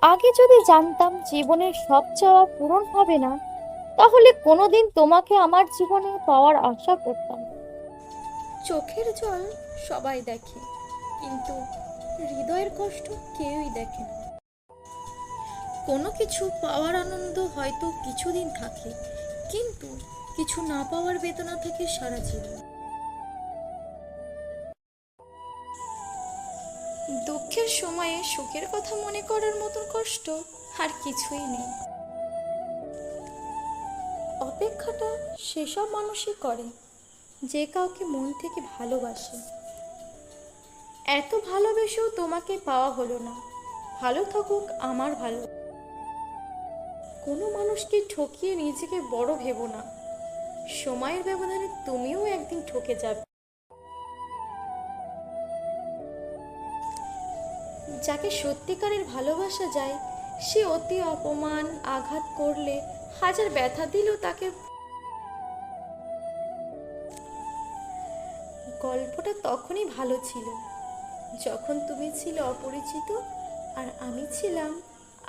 আগে যদি জানতাম জীবনের সব চাওয়া পূরণ হবে না, তাহলে কোনোদিন তোমাকে আমার জীবনে পাওয়ার আশা করতাম না। চোখের জল সবাই দেখে, কিন্তু হৃদয়ের কষ্ট কেউই দেখে না। কোনো কিছু পাওয়ার আনন্দ হয়তো কিছুদিন থাকে, কিন্তু কিছু না পাওয়ার বেদনা থেকে সারা জীবন। দুঃখের সময়ে সুখের কথা মনে করার মতন কষ্ট আর কিছুই নেই। অপেক্ষাটা সেসব মানুষই করে যে কাউকে মন থেকে ভালোবাসে। এত ভালোবেসেও তোমাকে পাওয়া হলো না, ভালো থাকুক আমার ভালো। কোনো মানুষকে ঠকিয়ে নিজেকে বড় ভেবো না, সময়ের ব্যবধানে তুমিও একদিন ঠকে যাবে। যাকে সত্যিকারের ভালোবাসা যায়, সে অতি অপমান আঘাত করলে, হাজার ব্যথা দিলেও তাকে। গল্পটা তখনই ভালো ছিল যখন তুমি ছিলে অপরিচিত আর আমি ছিলাম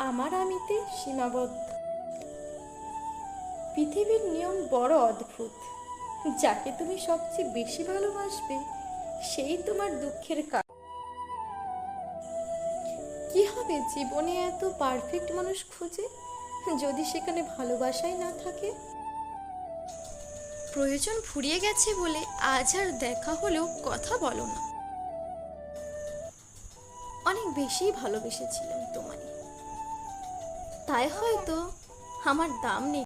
আমার আমিতে সীমাবদ্ধ। পৃথিবীর নিয়ম বড় অদ্ভুত, যাকে তুমি সবচেয়ে বেশি ভালোবাসবে সেই তোমার দুঃখের কারণ। কি হবে জীবনে এত পারফেক্ট মানুষ খুঁজে, যদি সেখানে ভালোবাসাই না থাকে? প্রয়োজন ফুরিয়ে গেছে বলে আজ আর দেখা হলেও কথা বলো না। অনেক বেশি ভালোবেসেছিলাম তোমায়, তাই হয়তো আমার দাম নেই।